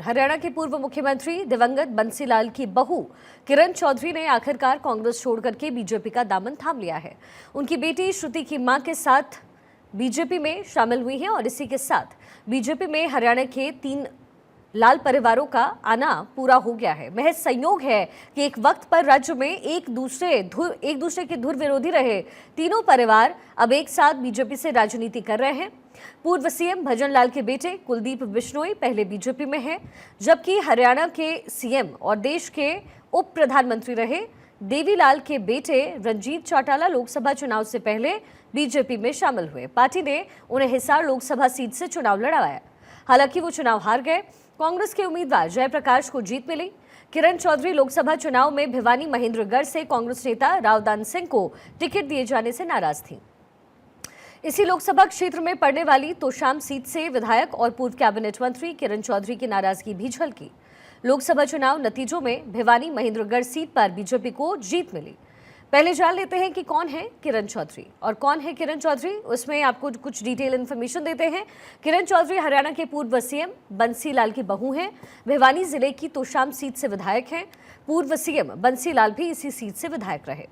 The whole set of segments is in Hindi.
हरियाणा के पूर्व मुख्यमंत्री दिवंगत बंसीलाल की बहू किरण चौधरी ने आखिरकार कांग्रेस छोड़कर के बीजेपी का दामन थाम लिया है। उनकी बेटी श्रुति की मां के साथ बीजेपी में शामिल हुई हैं और इसी के साथ बीजेपी में हरियाणा के 3 लाल परिवारों का आना पूरा हो गया है। महज संयोग है कि एक वक्त पर राज्य में एक दूसरे के धुर विरोधी रहे तीनों परिवार अब एक साथ बीजेपी से राजनीति कर रहे हैं। पूर्व सीएम भजन लाल के बेटे कुलदीप बिश्नोई पहले बीजेपी में हैं, जबकि हरियाणा के सीएम और देश के उप प्रधानमंत्री रहे देवीलाल के बेटे रंजीत चौटाला लोकसभा चुनाव से पहले बीजेपी में शामिल हुए। पार्टी ने उन्हें हिसार लोकसभा सीट से चुनाव लड़वाया, हालांकि वो चुनाव हार गए। कांग्रेस के उम्मीदवार जयप्रकाश को जीत मिली। किरण चौधरी लोकसभा चुनाव में भिवानी महेंद्रगढ़ से कांग्रेस नेता रावदान सिंह को टिकट दिए जाने से नाराज थीं। इसी लोकसभा क्षेत्र में पड़ने वाली तोशाम सीट से विधायक और पूर्व कैबिनेट मंत्री किरण चौधरी की नाराजगी भी झलकी। लोकसभा चुनाव नतीजों में भिवानी महेंद्रगढ़ सीट पर बीजेपी को जीत मिली। पहले जान लेते हैं कि कौन है किरण चौधरी और कौन है किरण चौधरी, उसमें आपको कुछ डिटेल इन्फॉर्मेशन देते हैं। किरण चौधरी हरियाणा के पूर्व सीएम बंसीलाल की बहू हैं। भिवानी जिले की तोशाम सीट से विधायक हैं। पूर्व सीएम बंसीलाल भी इसी सीट से विधायक रहे।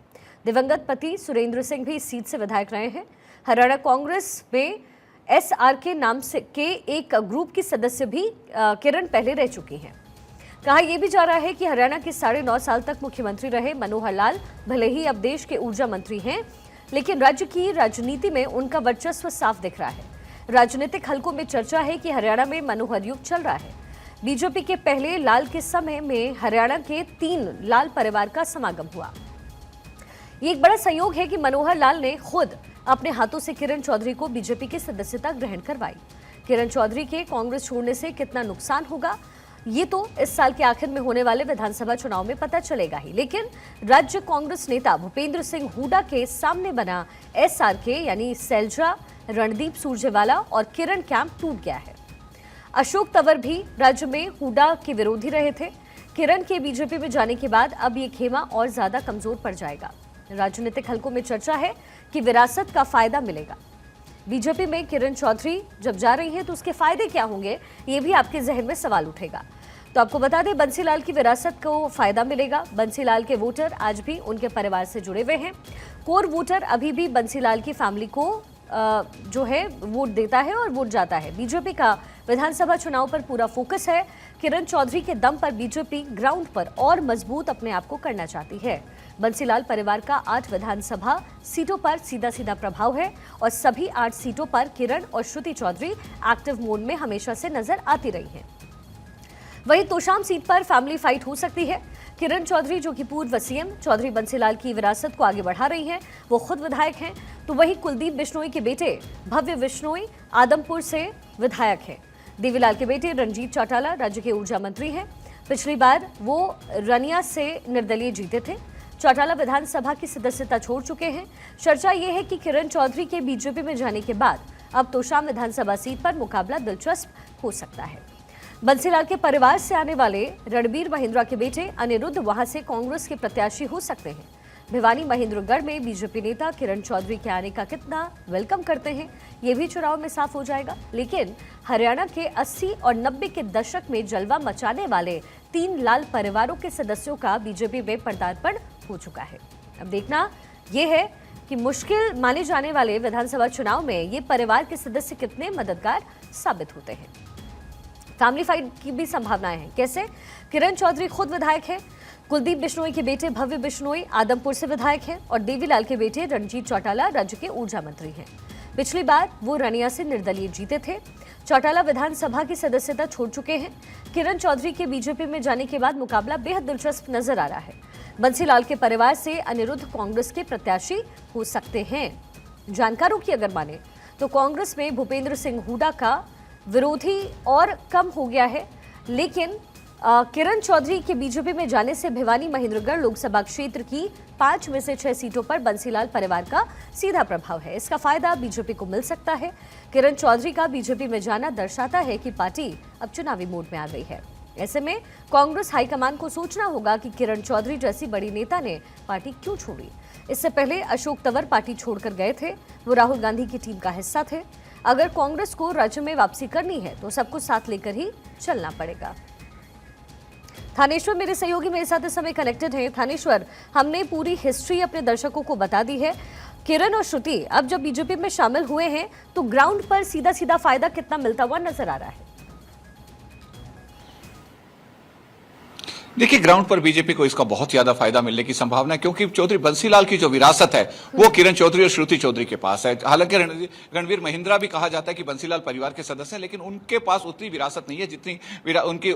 दिवंगत पति सुरेंद्र सिंह भी इस सीट से विधायक रहे हैं। हरियाणा कांग्रेस में SRK नाम से के एक ग्रुप की सदस्य भी किरण पहले रह चुकी हैं। कहा यह भी जा रहा है कि हरियाणा के 9.5 साल तक मुख्यमंत्री रहे मनोहर लाल भले ही अब देश के ऊर्जा मंत्री हैं, लेकिन राज्य की राजनीति में उनका वर्चस्व साफ दिख रहा है। राजनीतिक हलकों में चर्चा है कि हरियाणा में मनोहर युग चल रहा है। बीजेपी के पहले लाल के समय में हरियाणा के 3 लाल परिवार का समागम हुआ। ये एक बड़ा संयोग है कि मनोहर लाल ने खुद अपने हाथों से किरण चौधरी को बीजेपी की सदस्यता ग्रहण करवाई। किरण चौधरी के कांग्रेस छोड़ने से कितना नुकसान होगा, ये तो इस साल के आखिर में होने वाले विधानसभा चुनाव में पता चलेगा ही। लेकिन राज्य कांग्रेस नेता भूपेंद्र सिंह हुड्डा के सामने बना SRK यानी सैलजा, रणदीप सुरजेवाला और किरण कैंप टूट गया है। अशोक तंवर भी राज्य में हुड्डा के विरोधी रहे थे। किरण के बीजेपी में जाने के बाद अब ये खेमा और ज्यादा कमजोर पड़ जाएगा। राजनीतिक हलकों में चर्चा है कि विरासत का फायदा मिलेगा। बीजेपी में किरण चौधरी जब जा रही हैं तो उसके फायदे क्या होंगे, ये भी आपके जहन में सवाल उठेगा। तो आपको बता दें, बंसीलाल की विरासत को फायदा मिलेगा। बंसीलाल के वोटर आज भी उनके परिवार से जुड़े हुए हैं। कोर वोटर अभी भी बंसीलाल की फैमिली को जो है वोट देता है और वोट जाता है। बीजेपी का विधानसभा चुनाव पर पूरा फोकस है। किरण चौधरी के दम पर बीजेपी ग्राउंड पर और मजबूत अपने आप को करना चाहती है। बंसीलाल परिवार का 8 विधानसभा सीटों पर सीधा सीधा प्रभाव है और सभी 8 सीटों पर किरण और श्रुति चौधरी एक्टिव मोड में हमेशा से नजर आती रही हैं। वहीं तोशाम सीट पर फैमिली फाइट हो सकती है। किरण चौधरी जो कि पूर्व सीएम चौधरी बंसीलाल की विरासत को आगे बढ़ा रही हैं, वो खुद विधायक हैं, तो वहीं कुलदीप बिश्नोई के बेटे भव्य बिश्नोई आदमपुर से विधायक हैं। देवीलाल के बेटे रंजीत चौटाला राज्य के ऊर्जा मंत्री हैं। पिछली बार वो रनिया से निर्दलीय जीते थे। चौटाला विधानसभा की सदस्यता छोड़ चुके हैं। चर्चा यह है कि किरण चौधरी के बीजेपी में जाने के बाद अब तोशाम विधानसभा सीट पर मुकाबला दिलचस्प हो सकता है। बंसीलाल के परिवार से आने वाले रणबीर महिंद्रा के बेटे अनिरुद्ध वहां से कांग्रेस के प्रत्याशी हो सकते हैं। भिवानी महेंद्रगढ़ में बीजेपी नेता किरण चौधरी के आने का कितना वेलकम करते हैं, ये भी चुनाव में साफ हो जाएगा। लेकिन हरियाणा के 80 और 90 के दशक में जलवा मचाने वाले 3 लाल परिवारों के सदस्यों का बीजेपी में पदार्पण हो चुका है। अब देखना यह है कि मुश्किल माने जाने वाले विधानसभा चुनाव में ये परिवार के सदस्य कितने मददगार साबित होते हैं। फैमिली फाइट की भी संभावनाएं हैं। कैसे? किरण चौधरी खुद विधायक है। कुलदीप बिश्नोई के बेटे भव्य बिश्नोई आदमपुर से विधायक हैं और देवीलाल के बेटे रणजीत चौटाला राज्य के ऊर्जा मंत्री हैं। पिछली बार वो रनिया से निर्दलीय जीते थे। चौटाला विधानसभा की सदस्यता छोड़ चुके हैं। किरण चौधरी के बीजेपी में जाने के बाद मुकाबला बेहद दिलचस्प नजर आ रहा है। बंसीलाल के परिवार से अनिरुद्ध कांग्रेस के प्रत्याशी हो सकते हैं। जानकारों की अगर माने तो कांग्रेस में भूपेंद्र सिंह हुड्डा का विरोधी और कम हो गया है, लेकिन किरण चौधरी के बीजेपी में जाने से भिवानी महेंद्रगढ़ लोकसभा क्षेत्र की 5 में से 6 सीटों पर बंसीलाल परिवार का सीधा प्रभाव है। इसका फायदा बीजेपी को मिल सकता है। किरण चौधरी का बीजेपी में जाना दर्शाता है कि पार्टी अब चुनावी मोड में आ गई है। ऐसे में कांग्रेस हाईकमान को सोचना होगा कि किरण चौधरी जैसी बड़ी नेता ने पार्टी क्यों छोड़ी। इससे पहले अशोक तंवर पार्टी छोड़कर गए थे। वो राहुल गांधी की टीम का हिस्सा थे। अगर कांग्रेस को राज्य में वापसी करनी है तो सब कुछ साथ लेकर ही चलना पड़ेगा। थानेश्वर मेरे सहयोगी मेरे साथ इस समय कनेक्टेड हैं। थानेश्वर, हमने पूरी हिस्ट्री अपने दर्शकों को बता दी है। किरण और श्रुति अब जब बीजेपी में शामिल हुए हैं तो ग्राउंड पर सीधा सीधा फायदा कितना मिलता हुआ नजर आ रहा है? देखिए, ग्राउंड पर बीजेपी को इसका बहुत ज्यादा फायदा मिलने की संभावना है, क्योंकि चौधरी बंसीलाल की जो विरासत है वो किरण चौधरी और श्रुति चौधरी के पास है। हालांकि रणवीर महिंद्रा भी कहा जाता है कि बंसीलाल परिवार के सदस्य हैं, लेकिन उनके पास उतनी विरासत नहीं है जितनी उनकी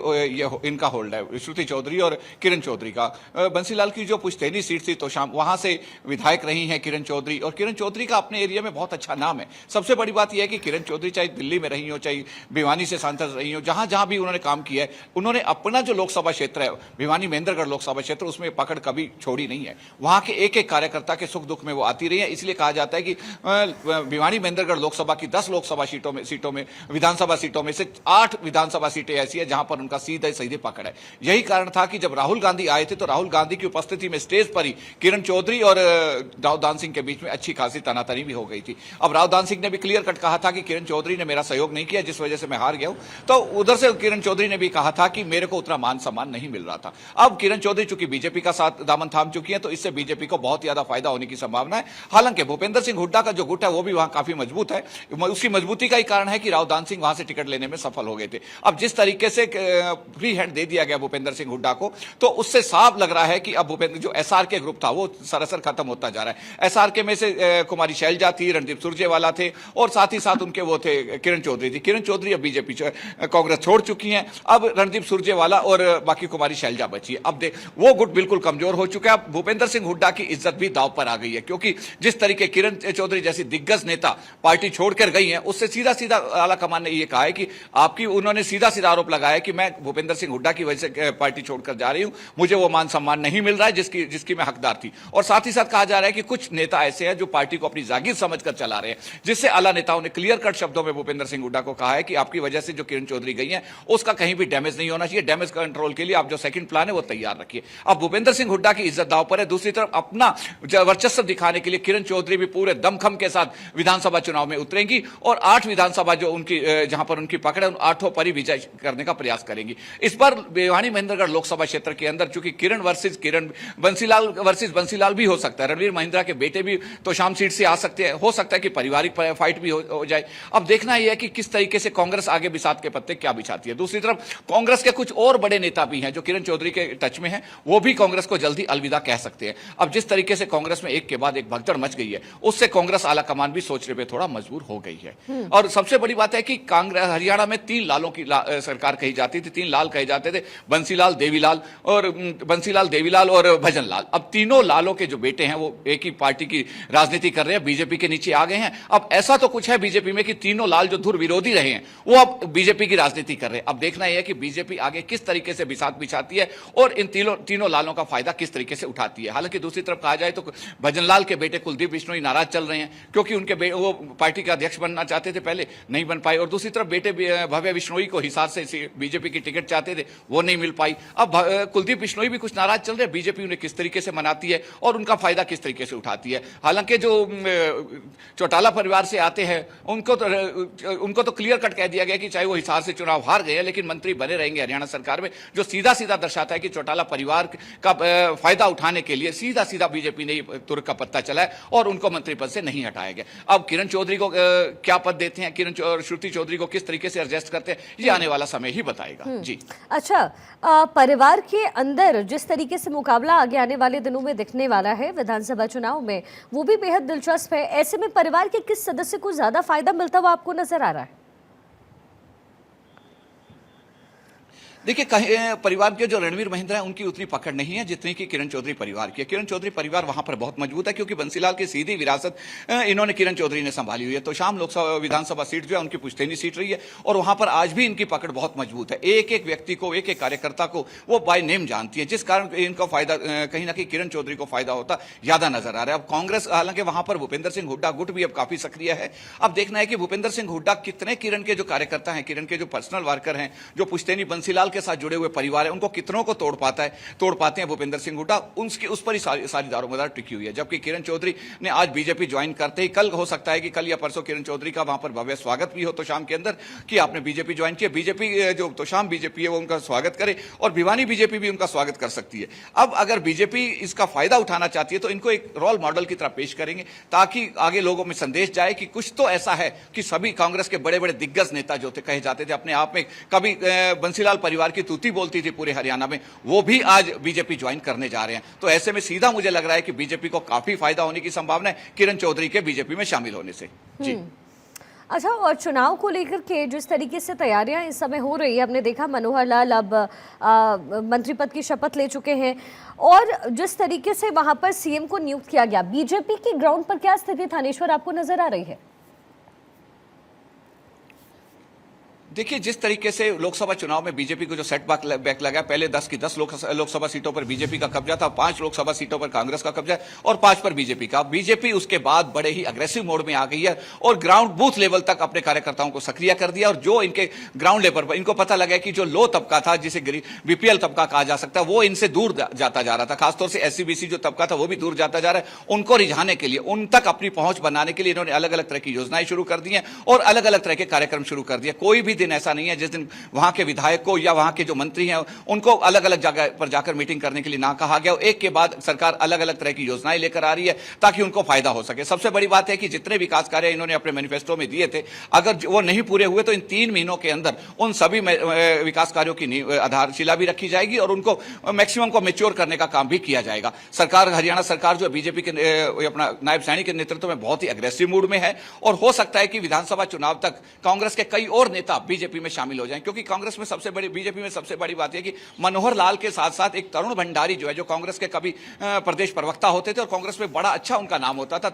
इनका होल्ड है, श्रुति चौधरी और किरण चौधरी का। बंसीलाल की जो पुश्तैनी सीट थी तो शाम वहां से विधायक रही है किरण चौधरी, और किरण चौधरी का अपने एरिया में बहुत अच्छा नाम है। सबसे बड़ी बात यह है कि किरण चौधरी चाहे दिल्ली में रही हो, चाहे भिवानी से सांसद रही हो, जहां जहां भी उन्होंने काम किया है, उन्होंने अपना जो लोकसभा क्षेत्र है भिवानी महेंद्रगढ़ लोकसभा क्षेत्र, उसमें पकड़ कभी छोड़ी नहीं है। वहां के एक एक कार्यकर्ता के सुख दुख में वो आती रही है। इसलिए कहा जाता है कि भिवानी महेंद्रगढ़ लोकसभा की 10 लोकसभा सीटों में विधानसभा सीटों में से 8 विधानसभा सीटें ऐसी है जहां पर उनका सीधे सीधे पकड़ है। यही कारण था कि जब राहुल गांधी आए थे तो राहुल गांधी की उपस्थिति में स्टेज पर ही किरण चौधरी और राव दान सिंह के बीच में अच्छी खासी तनातनी भी हो गई थी। अब राव दान सिंह ने भी क्लियर कट कहा था कि किरण चौधरी ने मेरा सहयोग नहीं किया, जिस वजह से मैं हार गया हूं। तो उधर से किरण चौधरी ने भी कहा था कि मेरे को उतना मान सम्मान नहीं मिल रहा था। अब किरण चौधरी चूंकि बीजेपी का साथ दामन थाम चुकी है, तो इससे बीजेपी को बहुत ज्यादा फायदा होने की संभावना है। हालांकि भूपेंद्र सिंह हुड्डा का जो गुट है वो भी वहां काफी मजबूत है। उसकी मजबूती का ही कारण है कि राव दान सिंह वहां से टिकट लेने में सफल हो गए थे। अब जिस तरीके से फ्री हैंड दे दिया गया भूपेंद्र सिंह हुड्डा को, तो उससे साफ लग रहा है कि अब भूपेंद्र जो एसआर के ग्रुप था वो सरासर खत्म होता जा रहा है। एसआर के में से कुमारी शैलजा थी, रणदीप सुरजेवाला थे, और साथ ही साथ उनके वो थे किरण चौधरी थी। किरण चौधरी अब बीजेपी कांग्रेस छोड़ चुकी है। अब रणदीप सुरजेवाला और बाकी कुमारी शैलजा बची है। अब वो गुट बिल्कुल कमजोर हो चुका है। अब भूपेंद्र सिंह हुड्डा की इज्जत भी दांव पर आ गई है, क्योंकि जिस तरीके किरण चौधरी जैसी दिग्गज नेता पार्टी छोड़कर गई हैं, उससे सीधा सीधा आला कमान ने यह कहा है कि उन्होंने सीधा सीधा आरोप लगाया कि मैं भूपेंद्र सिंह हुड्डा की वजह से पार्टी छोड़कर जा रही हूं, मुझे वो मान सम्मान नहीं मिल रहा है जिसकी मैं हकदार थी। और साथ ही साथ कहा जा रहा है कि कुछ नेता ऐसे हैं जो पार्टी को अपनी जागीर समझकर चला रहे हैं, जिससे आला नेताओं ने क्लियर कट शब्दों में भूपेंद्र सिंह हुड्डा को कहा है कि आपकी वजह से जो किरण चौधरी गई है उसका कहीं भी डैमेज नहीं होना चाहिए। डैमेज कंट्रोल के लिए आप जो सेकंड प्लान है वो तैयार रखिए। अब भूपेंद्र सिंह हुड्डा की इज्जत दांव पर है। दूसरी तरफ अपना वर्चस्व दिखाने के लिए किरण चौधरी भी पूरे दमखम के साथ विधानसभा चुनाव में उतरेंगी, और 8 विधानसभा जो उनकी जहां पर उनकी पकड़ है उन 8 पर ही विजय करने का प्रयास करेंगी। इस पर भिवानी महेंद्रगढ़ लोकसभा क्षेत्र के अंदर चूंकि किरण वर्सेस बंसीलाल भी हो सकता है, रणवीर महिंद्रा के बेटे भी तो शाम सीट से आ सकते हैं, हो सकता है कि पारिवारिक फाइट भी हो जाए। अब देखना यह है कि किस तरीके से कांग्रेस आगे बिसात के पत्ते क्या बिछाती है। दूसरी तरफ कांग्रेस के कुछ और बड़े नेता भी हैं जो किरण चौधरी के टच में हैं, वो भी कांग्रेस को जल्दी अलविदा कह सकते हैं। अब जिस तरीके से कांग्रेस में एक के बाद एक भगदड़ मच गई है, उससे कांग्रेस आला कमान भी सोचने पे थोड़ा मजबूर हो गई है। और सबसे बड़ी बात है कि कांग्रेस हरियाणा में 3 लालों की सरकार कही जाती थी, 3 लाल कहे जाते थे, बंसीलाल देवीलाल और भजन लाल। अब तीनों लालों के जो बेटे हैं वो एक ही पार्टी की राजनीति कर रहे हैं, बीजेपी के नीचे आ गए हैं। अब ऐसा तो कुछ है बीजेपी में कि तीनों लाल जो धुर विरोधी रहे हैं वो अब बीजेपी की राजनीति कर रहे हैं। अब देखना यह है कि बीजेपी आगे किस तरीके से बिसात बिछाती है और इन तीनों लालों का फायदा किस तरीके से उठाती है। हालांकि दूसरी तरफ कहा जाए तो भजनलाल के बेटे कुलदीप बिश्नोई नाराज चल रहे हैं, क्योंकि उनके वो पार्टी के अध्यक्ष बनना चाहते थे, पहले नहीं बन पाए, और दूसरी तरफ बेटे भव्य बिश्नोई को हिसार से बीजेपी की टिकट चाहते थे, वो नहीं मिल पाई। अब कुलदीप बिश्नोई भी कुछ नाराज चल रहे हैं, बीजेपी उन्हें किस तरीके से मनाती है और उनका फायदा किस तरीके से उठाती है। हालांकि जो चौटाला परिवार से आते हैं उनको तो क्लियर कट कह दिया गया कि चाहे वो हिसार से चुनाव हार गए हैं लेकिन मंत्री बने रहेंगे हरियाणा सरकार में, जो सीधा सीधा दर्शाता है कि चौटाला परिवार का फायदा उठाने के लिए सीधा सीधा बीजेपी ने तुर्क का पत्ता चलाया और उनको मंत्री पद से नहीं हटाया गया। अब किरण चौधरी को क्या पद देते हैं, श्रुति चौधरी को किस तरीके से एडजस्ट करते हैं, ये आने वाला समय ही बताएगा। जी अच्छा, परिवार के अंदर जिस तरीके से मुकाबला आगे आने वाले दिनों में दिखने वाला है विधानसभा चुनाव में, वो भी बेहद दिलचस्प है। ऐसे में परिवार के किस सदस्य को ज्यादा फायदा मिलता हुआ आपको नजर आ रहा है? देखिए, परिवार के जो रणवीर महिंद्रा है उनकी उतनी पकड़ नहीं है जितनी कि किरण चौधरी परिवार की है। किरण चौधरी परिवार वहां पर बहुत मजबूत है, क्योंकि बंसीलाल की सीधी विरासत इन्होंने किरण चौधरी ने संभाली हुई है। तो शाम लोकसभा विधानसभा सीट जो है उनकी पुश्तैनी सीट रही है, और वहां पर आज भी इनकी पकड़ बहुत मजबूत है। एक एक व्यक्ति को, एक एक कार्यकर्ता को वो बाय नेम जानती है, जिस कारण इनका फायदा कहीं ना कहीं किरण चौधरी को फायदा होता ज्यादा नजर आ रहा है। अब कांग्रेस, हालांकि वहां पर भूपेंद्र सिंह हुड्डा गुट भी अब काफी सक्रिय है। अब देखना है कि भूपेंद्र सिंह हुड्डा कितने किरण के जो कार्यकर्ता हैं, किरण के जो पर्सनल वर्कर हैं, जो पुश्तैनी बंसीलाल के साथ जुड़े हुए परिवार है, उनको कितनों को तोड़ पाते हैं भूपेंद्र सिंह हुड्डा, उस पर ही सारी दारोमदार टिकी हुई है। जबकि किरण चौधरी ने आज बीजेपी ज्वाइन करते ही, कल हो सकता है कि कल या परसों किरण चौधरी का वहां पर भव्य स्वागत भी हो तो शाम के अंदर कि आपने बीजेपी ज्वाइन किया। बीजेपी जो तो शाम बीजेपी है वो उनका स्वागत करे और भिवानी बीजेपी भी उनका स्वागत कर सकती है। अब अगर बीजेपी इसका फायदा उठाना चाहती है तो इनको एक रोल मॉडल की तरह पेश करेंगे ताकि आगे लोगों में संदेश जाए कि कुछ तो ऐसा है कि सभी कांग्रेस के बड़े बड़े दिग्गज नेता जो थे, कहे जाते थे अपने आप में, कभी बंसीलाल परिवार की तूती बोलती थी पूरे हरियाणा में, वो भी आज बीजेपी ज्वाइन करने जा रहे हैं। तो ऐसे में सीधा मुझे लग रहा है कि बीजेपी को काफी फायदा होने की संभावना है किरण चौधरी के बीजेपी में शामिल होने से। जी अच्छा, और चुनाव को लेकर के जिस तरीके से तैयारियां इस समय हो रही है, हमने देखा मनोहर लाल अब मंत्री पद की शपथ ले चुके हैं और जिस तरीके से वहां पर सीएम को नियुक्त किया गया, बीजेपी की ग्राउंड पर क्या स्थिति थानेश्वर आपको नजर आ रही है? देखिए, जिस तरीके से लोकसभा चुनाव में बीजेपी को जो सेटबैक लगा, पहले 10 की 10 लोकसभा सीटों पर बीजेपी का कब्जा था, 5 लोकसभा सीटों पर कांग्रेस का कब्जा और 5 पर बीजेपी का। बीजेपी उसके बाद बड़े ही अग्रेसिव मोड में आ गई है और ग्राउंड बूथ लेवल तक अपने कार्यकर्ताओं को सक्रिय कर दिया। और जो इनके ग्राउंड लेवल पर इनको पता लगा कि जो लो तबका था, जिसे बीपीएल तबका कहा जा सकता है, वो इनसे दूर जाता जा रहा था। खासतौर से एससी-बीसी जो तबका था वो भी दूर जाता जा रहा है। उनको रिझाने के लिए, उन तक अपनी पहुंच बनाने के लिए इन्होंने अलग अलग तरह की योजनाएं शुरू कर दी हैं और अलग अलग तरह के कार्यक्रम शुरू कर दिए। कोई भी दिन ऐसा नहीं है जिस दिन वहां के विधायक को या वहां के जो मंत्री हैं उनको अलग अलग जगह पर जाकर मीटिंग करने के लिए ना कहा गया। एक के बाद सरकार अलग अलग तरह की योजनाएं लेकर आ रही है ताकि उनको फायदा हो सके। सबसे बड़ी बात है कि जितने विकास कार्य इन्होंने अपने मैनिफेस्टो में दिए थे, अगर वो नहीं पूरे हुए तो इन 3 महीनों के अंदर उन सभी विकास कार्यों की आधारशिला भी रखी जाएगी और उनको मैक्सिमम को मेच्योर करने का काम भी किया जाएगा। सरकार, हरियाणा सरकार जो बीजेपी के अपना नायब सैनी के नेतृत्व में बहुत ही अग्रेसिव मूड में है और हो सकता है कि विधानसभा चुनाव तक कांग्रेस के कई और नेता बीजेपी में शामिल हो जाएं, क्योंकि कांग्रेस में बीजेपी में सबसे बड़ी बात यह कि मनोहर लाल के साथ साथ एक तरुण भंडारी जो है, जो कांग्रेस के कभी प्रदेश प्रवक्ता होते थे और कांग्रेस में बड़ा अच्छा उनका नाम होता था,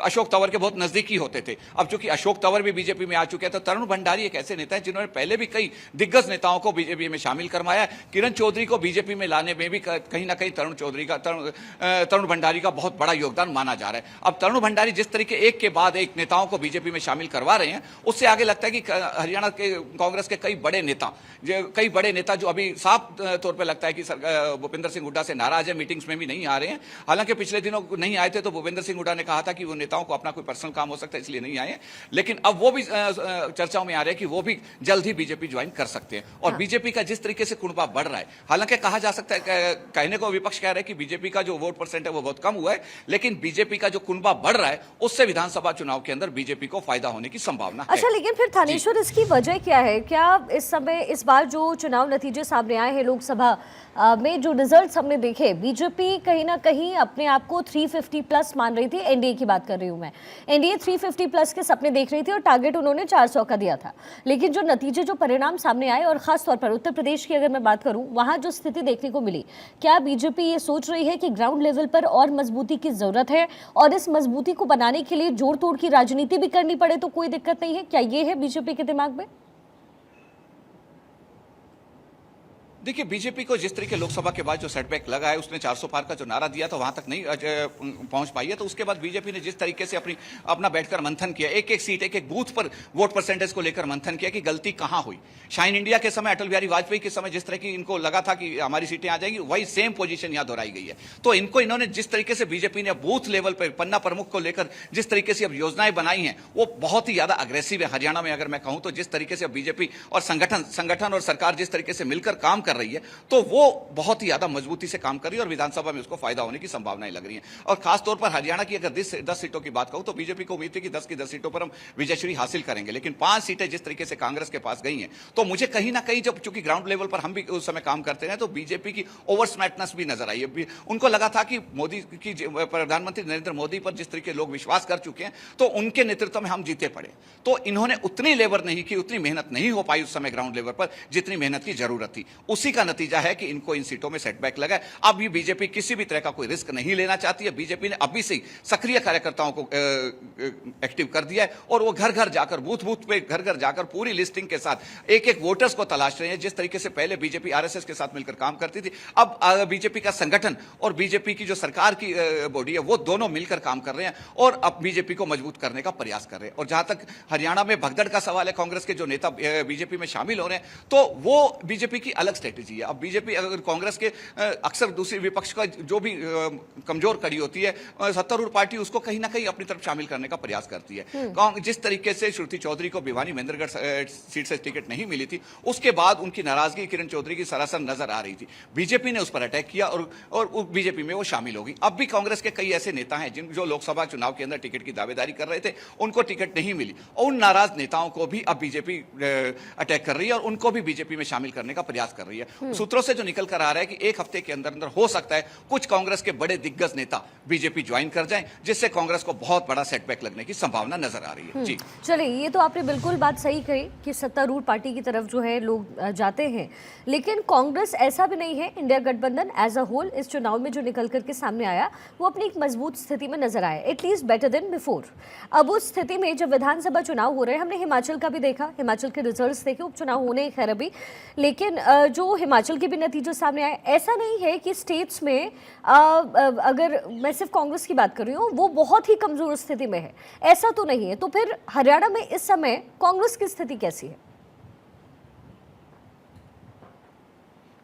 अशोक तंवर के बहुत नजदीकी होते थे। अब चूंकि अशोक तंवर भी बीजेपी में आ चुके हैं तो तरुण भंडारी एक ऐसे नेता है जिन्होंने पहले भी कई दिग्गज नेताओं को बीजेपी में शामिल करवाया। किरण चौधरी को बीजेपी में लाने में भी कहीं ना कहीं तरुण भंडारी का बहुत बड़ा योगदान माना जा रहा है। अब तरुण भंडारी जिस तरीके एक के बाद एक नेताओं को बीजेपी में शामिल करवा रहे हैं, उससे आगे लगता है कि हरियाणा के कांग्रेस के कई बड़े नेता जो अभी साफ तौर पे लगता है कि भूपेंद्र सिंह हुड्डा से नाराज है, मीटिंग्स में भी नहीं आ रहे हैं। हालांकि पिछले दिनों नहीं आए थे तो भूपेंद्र सिंह हुड्डा ने कहा था कि वो नेताओं को अपना कोई पर्सनल काम हो सकता है इसलिए नहीं आए हैं, लेकिन अब वो भी चर्चाओं में आ रहे हैं कि वो भी जल्द ही बीजेपी ज्वाइन कर सकते हैं। और बीजेपी का जिस तरीके से कुनबा बढ़ रहा है, हालांकि कहा जा सकता है, कहने को विपक्ष कह रहा है कि बीजेपी का जो वोट परसेंट है वो बहुत कम हुआ है, लेकिन बीजेपी का जो कुनबा बढ़ रहा है उससे विधानसभा चुनाव के अंदर बीजेपी को फायदा होने की संभावना है। अच्छा, लेकिन फिर थानेश्वर इसकी वजह क्या है? क्या इस समय, इस बार जो चुनाव नतीजे सामने आए हैं लोकसभा में, जो रिजल्ट्स हमने देखे, बीजेपी कहीं ना कहीं अपने आप को 350 प्लस मान रही थी। एनडीए की बात कर रही हूं मैं, एनडीए 350 प्लस के सपने देख रही थी और टारगेट उन्होंने 400 का दिया था। लेकिन जो नतीजे, जो परिणाम सामने आए, और खास तौर पर उत्तर प्रदेश की अगर मैं बात करूं, वहां जो स्थिति देखने को मिली, क्या बीजेपी ये सोच रही है कि ग्राउंड लेवल पर और मजबूती की जरूरत है और इस मजबूती को बनाने के लिए जोड़ तोड़ की राजनीति भी करनी पड़े तो कोई दिक्कत नहीं है? क्या ये है बीजेपी के दिमाग में? देखिए, बीजेपी को जिस तरीके लोकसभा के बाद जो सेटबैक लगा है, उसने 400 पार का जो नारा दिया था वहां तक नहीं पहुंच पाई है। तो उसके बाद बीजेपी ने जिस तरीके से अपना बैठकर मंथन किया, एक एक सीट, एक एक बूथ पर वोट परसेंटेज को लेकर मंथन किया कि गलती कहां हुई। शाइन इंडिया के समय, अटल बिहारी वाजपेयी के समय जिस तरह की इनको लगा था कि हमारी सीटें आ जाएंगी, वही सेम पोजीशन यहां दोहराई गई है। तो इन्होंने जिस तरीके से बीजेपी ने बूथ लेवल पर पन्ना प्रमुख को लेकर जिस तरीके से अब योजनाएं बनाई हैं, वो बहुत ही ज्यादा अग्रेसिव है। हरियाणा में अगर मैं कहूं तो जिस तरीके से बीजेपी और संगठन और सरकार जिस तरीके से मिलकर काम कर रही है, तो वो बहुत ही ज्यादा मजबूती से काम कर रही है और विधानसभा में उसको फायदा होने की संभावनाएं लग रही हैं। और खासतौर पर हरियाणा की अगर 10 सीटों की बात कहूं तो बीजेपी को उम्मीद थी कि 10 की 10 सीटों पर हम विजयश्री हासिल करेंगे, लेकिन 5 सीटें जिस तरीके से कांग्रेस के पास गई हैं, तो मुझे कहीं ना कहीं, जब चूंकि ग्राउंड लेवल पर हम भी उस समय काम करते हैं, तो बीजेपी की ओवर स्मार्टनेस भी नजर आई है। उनको लगा था कि मोदी की, प्रधानमंत्री नरेंद्र मोदी पर जिस तरीके लोग विश्वास कर चुके हैं, तो उनके नेतृत्व में हम जीते पड़े। तो इन्होंने उतनी लेबर नहीं की, उतनी मेहनत नहीं हो पाई उस समय ग्राउंड लेवल पर जितनी मेहनत की जरूरत थी। उसी का नतीजा है कि इनको इन सीटों में सेटबैक लगा है। अब ये बीजेपी किसी भी तरह का कोई रिस्क नहीं लेना चाहती है। बीजेपी ने अभी से सक्रिय कार्यकर्ताओं को एक्टिव कर दिया है और वो घर घर जाकर, बूथ बूथ पे घर घर जाकर पूरी लिस्टिंग के साथ एक एक वोटर्स को तलाश रहे हैं। जिस तरीके से पहले बीजेपी आरएसएस के साथ मिलकर काम करती थी, अब बीजेपी का संगठन और बीजेपी की जो सरकार की बॉडी है वो दोनों मिलकर काम कर रहे हैं और अब बीजेपी को मजबूत करने का प्रयास कर रहे हैं। और जहां तक हरियाणा में भगदड़ का सवाल है, कांग्रेस के जो नेता बीजेपी में शामिल हो रहे हैं, तो वो बीजेपी की अलग स्ट्रेटेजी है। अब बीजेपी अगर कांग्रेस के अक्सर दूसरी विपक्ष का जो भी कमजोर कड़ी होती है सत्तारूढ़ पार्टी, उसको कहीं ना कहीं अपनी तरफ शामिल करने का प्रयास करती है। जिस तरीके से श्रुति चौधरी को भिवानी महेंद्रगढ़ सीट से टिकट नहीं मिली थी, उसके बाद उनकी नाराजगी किरण चौधरी की सरासर नजर आ रही थी। बीजेपी ने उस पर अटैक किया और बीजेपी में वो शामिल होगी। अब भी कांग्रेस के कई ऐसे नेता हैं जो लोकसभा चुनाव के अंदर टिकट की दावेदारी कर रहे थे, उनको टिकट नहीं मिली और उन नाराज नेताओं को भी अब बीजेपी अटैक कर रही है और उनको भी बीजेपी में शामिल करने का प्रयास कर रही है। सूत्रों से जो निकल कर आ रहा है कि एक हफ्ते के अंदर अंदर हो सकता है कुछ कांग्रेस के बड़े दिग्गज नेता बीजेपी ज्वाइन कर जाएं, जिससे कांग्रेस को बहुत बड़ा सेटबैक लगने की संभावना नजर आ रही है। जी चलिए, ये तो आपने बिल्कुल बात सही कही कि सत्तारूढ़ पार्टी की तरफ जो है लोग जाते हैं, लेकिन कांग्रेस ऐसा भी नहीं है। इंडिया गठबंधन एज अ होल इस चुनाव में जो निकल करके सामने आया वो अपनी एक मजबूत स्थिति में नजर आया, एटलीस्ट बेटर देन बिफोर। अब उस स्थिति में जब विधानसभा चुनाव हो रहे हैं, हमने हिमाचल का भी देखा, हिमाचल के रिजल्ट्स देखे, उपचुनाव होने खैर अभी, लेकिन जो हिमाचल के भी नतीजे सामने आए, ऐसा नहीं है कि स्टेट्स में अगर मैं सिर्फ कांग्रेस की बात कर रही हूँ वो बहुत ही कमजोर स्थिति में है, ऐसा तो नहीं है। तो फिर हरियाणा में इस समय कांग्रेस की स्थिति कैसी है?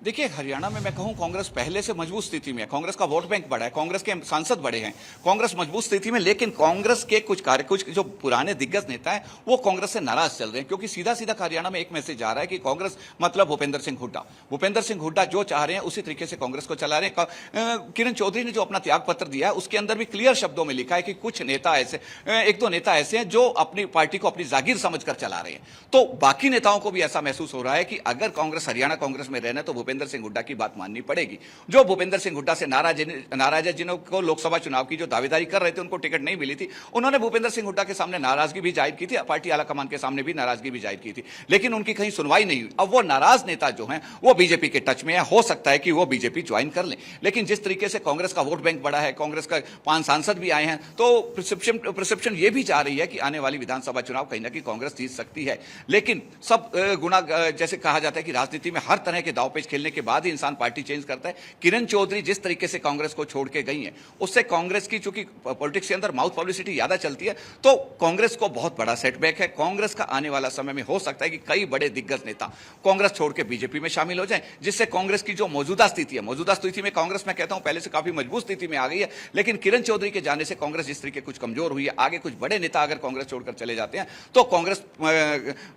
देखिए, हरियाणा में मैं कहूं कांग्रेस पहले से मजबूत स्थिति में है। कांग्रेस का वोट बैंक बढ़ा है, कांग्रेस के सांसद बढ़े हैं, कांग्रेस मजबूत स्थिति में। लेकिन कांग्रेस के कुछ जो पुराने दिग्गज नेता हैं वो कांग्रेस से नाराज चल रहे हैं, क्योंकि सीधा सीधा हरियाणा में एक मैसेज आ रहा है कि कांग्रेस मतलब भूपेंद्र सिंह हुड्डा। भूपेंद्र सिंह हुड्डा जो चाह रहे हैं उसी तरीके से कांग्रेस को चला रहे हैं। किरण चौधरी ने जो अपना त्याग पत्र दिया है उसके अंदर भी क्लियर शब्दों में लिखा है कि कुछ नेता ऐसे, एक दो नेता ऐसे हैं जो अपनी पार्टी को अपनी जागीर समझकर चला रहे हैं। तो बाकी नेताओं को भी ऐसा महसूस हो रहा है कि अगर कांग्रेस हरियाणा कांग्रेस में रहना तो भूपेंद्र सिंह हुड्डा की बात माननी पड़ेगी। जो भूपेंद्र सिंह हुड्डा से नाराज है, जिनको लोकसभा चुनाव की जो दावेदारी कर रहे थे उनको टिकट नहीं मिली थी, उन्होंने भूपेंद्र सिंह हुड्डा के सामने नाराजगी भी जाहिर की थी, पार्टी आलाकमान के सामने भी नाराजगी भी जाहिर की थी, लेकिन उनकी कहीं सुनवाई नहीं हुई। अब वो नाराज नेता जो हैं वो बीजेपी के टच में है, हो सकता है कि वो बीजेपी ज्वाइन कर लें। लेकिन जिस तरीके से कांग्रेस का वोट बैंक बढ़ा है, कांग्रेस का 5 सांसद भी आए हैं, तो प्रिसेप्शन ये भी जा रही है कि आने वाली विधानसभा चुनाव कहीं ना कहीं कांग्रेस जीत सकती है। लेकिन सब गुना, जैसे कहा जाता है कि राजनीति में हर तरह के दांवपेच खेलने के बाद ही इंसान पार्टी चेंज करता है। किरण चौधरी जिस तरीके से कांग्रेस को छोड़ के गई हैं, उससे कांग्रेस की, चूंकि पॉलिटिक्स के अंदर माउथ पब्लिसिटी ज्यादा चलती है, तो कांग्रेस को बहुत बड़ा सेटबैक है। कांग्रेस का आने वाला समय में हो सकता है कि कई बड़े दिग्गज नेता कांग्रेस छोड़ के बीजेपी में शामिल हो जाएं, जिससे कांग्रेस की जो मौजूदा स्थिति है, मौजूदा स्थिति में कांग्रेस, मैं कहता हूं पहले से काफी मजबूत स्थिति में आ गई है। लेकिन किरण चौधरी के जाने से कांग्रेस जिस तरीके कुछ कमजोर हुई है, आगे कुछ बड़े नेता अगर कांग्रेस छोड़कर चले जाते हैं तो कांग्रेस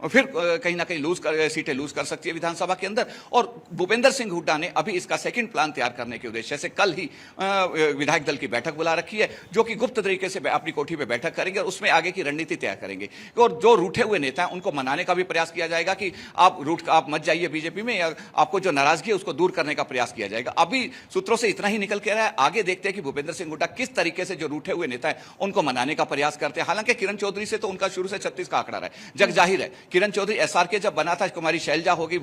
फिर कहीं ना कहीं सीटें लूज कर सकती है विधानसभा के अंदर। और भूपेंद्र सिंह हुड्डा ने अभी इसका सेकंड प्लान तैयार करने के उद्देश्य से कल ही विधायक दल की बैठक बुला रखी है, जो कि गुप्त तरीके से अपनी कोठी पे बैठक करेंगे और उसमें आगे की रणनीति तैयार करेंगे। और जो रूठे हुए नेता हैं उनको मनाने का भी प्रयास किया जाएगा कि आप मत जाइए बीजेपी में, या आपको जो नाराजगी है उसको दूर करने का प्रयास किया जाएगा। अभी सूत्रों से इतना ही निकल के रहा है, आगे देखते हैं कि भूपेंद्र सिंह हुड्डा किस तरीके से जो रूठे हुए नेता है उनको मनाने का प्रयास करते हैं। हालांकि किरण चौधरी से तो उनका शुरू से 36 का आंकड़ा रहा है, जग जाहिर है। किरण चौधरी एसआरके जब बना था, कुमारी शैलजा होगी,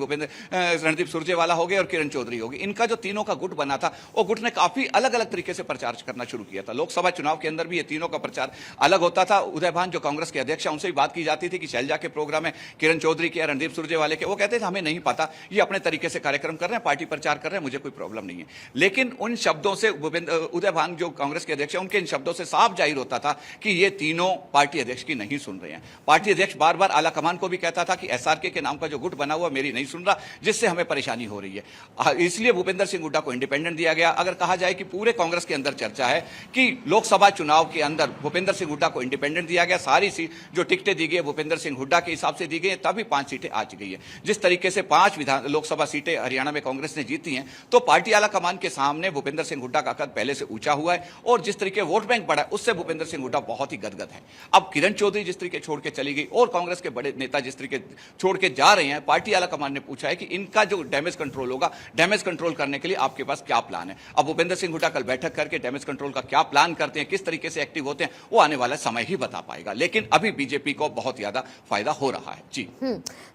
रणदीप सुरजेवाला हो गए और किरण चौधरी होगी, इनका जो तीनों का गुट बना था वो गुट ने काफी अलग अलग तरीके से प्रचार करना शुरू किया था। लोकसभा चुनाव के अंदर भी ये तीनों का प्रचार अलग होता था। उदय भान जो कांग्रेस के अध्यक्ष हैं, उनसे भी बात की जाती थी कि शैलजा के प्रोग्राम में, किरण चौधरी के, रणदीप सुरजेवाले के, वो कहते थे हमें नहीं पता, ये अपने तरीके से कार्यक्रम कर रहे हैं, पार्टी प्रचार कर रहे हैं, मुझे कोई प्रॉब्लम नहीं है। लेकिन उन शब्दों से उदय भान जो कांग्रेस के अध्यक्ष हैं, उनके इन शब्दों से साफ जाहिर होता था कि ये तीनों पार्टी अध्यक्ष की नहीं सुन रहे हैं। पार्टी अध्यक्ष बार बार आलाकमान को भी कहता था कि एसआरके के नाम का जो गुट बना हुआ मेरी नहीं सुन रहा, जिससे हमें परेशानी हो रही है। इसलिए भूपेंद्र सिंह हुड्डा को इंडिपेंडेंट दिया गया। अगर कहा जाए कि पूरे कांग्रेस के अंदर चर्चा है कि लोकसभा चुनाव के अंदर भूपेंद्र सिंह हुड्डा को इंडिपेंडेंट दिया गया, सारी सीट जो टिकटें दी गई भूपेंद्र सिंह हुड्डा के हिसाब से दी गई, तभी 5 सीटें आ गई है। जिस तरीके से 5 लोकसभा सीटें हरियाणा में कांग्रेस ने जीती हैं, तो पार्टी आलाकमान के सामने भूपेंद्र सिंह हुड्डा का कद पहले से ऊंचा हुआ है और जिस तरीके वोट बैंक बढ़ा है उससे भूपेंद्र सिंह हुड्डा बहुत ही गदगद है। अब किरण चौधरी जिस तरीके छोड़ के चली गई और कांग्रेस के बड़े नेता जिस तरीके छोड़ के जा रहे हैं, पार्टी आलाकमान ने पूछा है कि इनका जो डैमेज कंट्रोल कंट्रोल होगा, डैमेज कंट्रोल करने के लिए आपके पास क्या प्लान है। अब भूपेंद्र सिंह हुड्डा कल बैठक करके डैमेज कंट्रोल का क्या प्लान करते हैं, किस तरीके से एक्टिव होते हैं, वो आने वाला समय ही बता पाएगा। लेकिन अभी बीजेपी को बहुत ज्यादा फायदा हो रहा है। जी,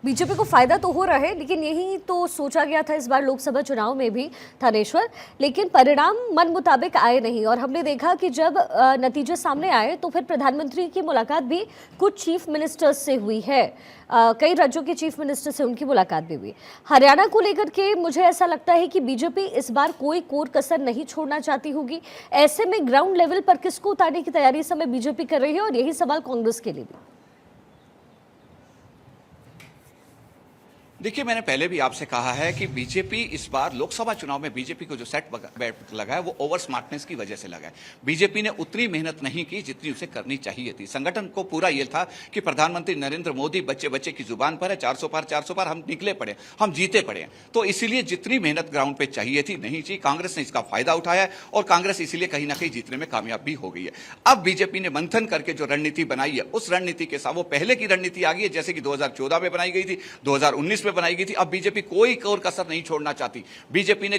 बीजेपी को फायदा तो हो रहा है, लेकिन यही तो सोचा गया था इस बार लोकसभा चुनाव में भी थानेश्वर, लेकिन परिणाम मन मुताबिक आए नहीं। और हमने देखा कि जब नतीजे सामने आए तो फिर प्रधानमंत्री की मुलाकात भी कुछ चीफ मिनिस्टर्स से हुई है, कई राज्यों के चीफ मिनिस्टर से उनकी मुलाकात भी हुई। हरियाणा को लेकर के मुझे ऐसा लगता है कि बीजेपी इस बार कोई कोर कसर नहीं छोड़ना चाहती होगी। ऐसे में ग्राउंड लेवल पर किसको उतारने की तैयारी इस समय बीजेपी कर रही है, और यही सवाल कांग्रेस के लिए भी। देखिए, मैंने पहले भी आपसे कहा है कि बीजेपी इस बार लोकसभा चुनाव में बीजेपी को जो सेट लगा है वो ओवर स्मार्टनेस की वजह से लगा है। बीजेपी ने उतनी मेहनत नहीं की जितनी उसे करनी चाहिए थी। संगठन को पूरा ये था कि प्रधानमंत्री नरेंद्र मोदी बच्चे बच्चे की जुबान पर है, 400 पार हम निकले पड़े, हम जीते पड़े। तो इसीलिए जितनी मेहनत ग्राउंड पे चाहिए थी नहीं चाहिए, कांग्रेस ने इसका फायदा उठाया है और कांग्रेस इसीलिए कहीं ना कहीं जीतने में कामयाब भी हो गई है। अब बीजेपी ने मंथन करके जो रणनीति बनाई है उस रणनीति के साथ वो पहले की रणनीति आ गई है, जैसे कि 2014 में बनाई गई थी, 2019 में बनाई गई थी। अब बीजेपी कोई और कसर नहीं छोड़ना चाहती। बीजेपी ने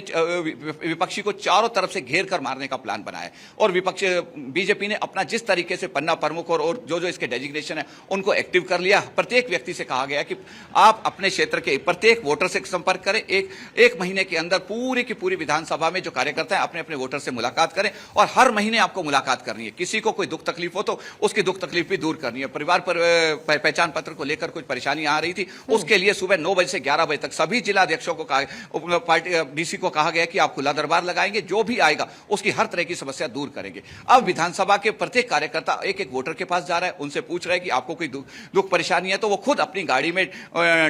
विपक्षी को चारों तरफ से घेर कर मारने का प्लान बनाया और बीजेपी ने अपना जिस तरीके से पन्ना प्रमुख और जो जो इसके डेजिग्नेशन है उनको एक्टिव कर लिया। प्रत्येक व्यक्ति से कहा गया कि आप अपने क्षेत्र के प्रत्येक वोटर से संपर्क करें, एक महीने के अंदर पूरी की पूरी विधानसभा में जो कार्यकर्ता है अपने अपने वोटर से मुलाकात करें और हर महीने आपको मुलाकात करनी है। किसी को कोई दुख तकलीफ हो तो उसकी दुख तकलीफ भी दूर करनी है। परिवार पर पहचान पत्र को लेकर कुछ परेशानी आ रही थी, उसके लिए सुबह 9 बजे से 11 बजे तक सभी जिला अध्यक्षों को कहा, पार्टी डीसी को कहा गया कि आप खुला दरबार लगाएंगे, जो भी आएगा उसकी हर तरह की समस्या दूर करेंगे। अब विधानसभा के प्रत्येक कार्यकर्ता एक एक वोटर के पास जा रहा है, उनसे पूछ रहा है कि आपको कोई दुख परेशानी है, तो वो खुद अपनी गाड़ी में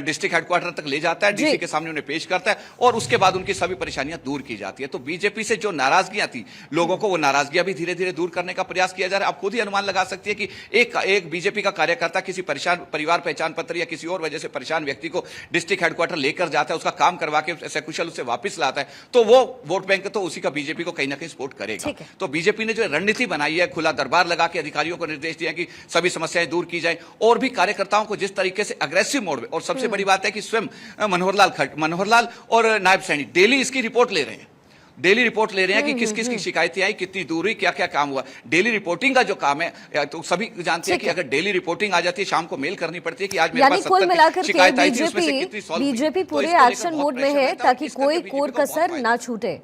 डिस्ट्रिक्ट हेडक्वार्टर तक ले जाता है, डीसी के सामने उन्हें पेश करता है और उसके बाद उनकी सभी परेशानियां दूर की जाती है। तो बीजेपी से जो नाराजगियां थी लोगों को, वो नाराजगियां भी धीरे धीरे दूर करने का प्रयास किया जा रहा है। आप खुद ही अनुमान लगा सकती है कि एक बीजेपी का कार्यकर्ता किसी परेशान परिवार पहचान पत्र या किसी और वजह से परेशान व्यक्ति को डिस्ट्रिक्ट हेडक्वार्टर लेकर जाता है, उसका काम करवा के सकुशल उसे वापस लाता है, तो वो वोट बैंक तो उसी का बीजेपी को कहीं ना कहीं सपोर्ट करेगा। तो बीजेपी ने जो रणनीति बनाई है, खुला दरबार लगा के अधिकारियों को निर्देश दिया कि सभी समस्याएं दूर की जाए और भी कार्यकर्ताओं को जिस तरीके से अग्रेसिव मोड में, और सबसे बड़ी बात है कि स्वयं मनोहर लाल और नायब सैनी डेली इसकी रिपोर्ट ले रहे हैं, डेली रिपोर्ट ले रहे हैं कि किस किस की शिकायतें आई, कितनी दूर हुई, क्या क्या काम हुआ। डेली रिपोर्टिंग का जो काम है, तो सभी जानते हैं कि अगर डेली रिपोर्टिंग आ जाती है, शाम को मेल करनी पड़ती है कि आज मेरे पास 70 शिकायत आई थी, उसमें से कितनी सॉल्व हुई। बीजेपी पूरे एक्शन मोड में है ताकि कोई कोर कसर ना छूटे।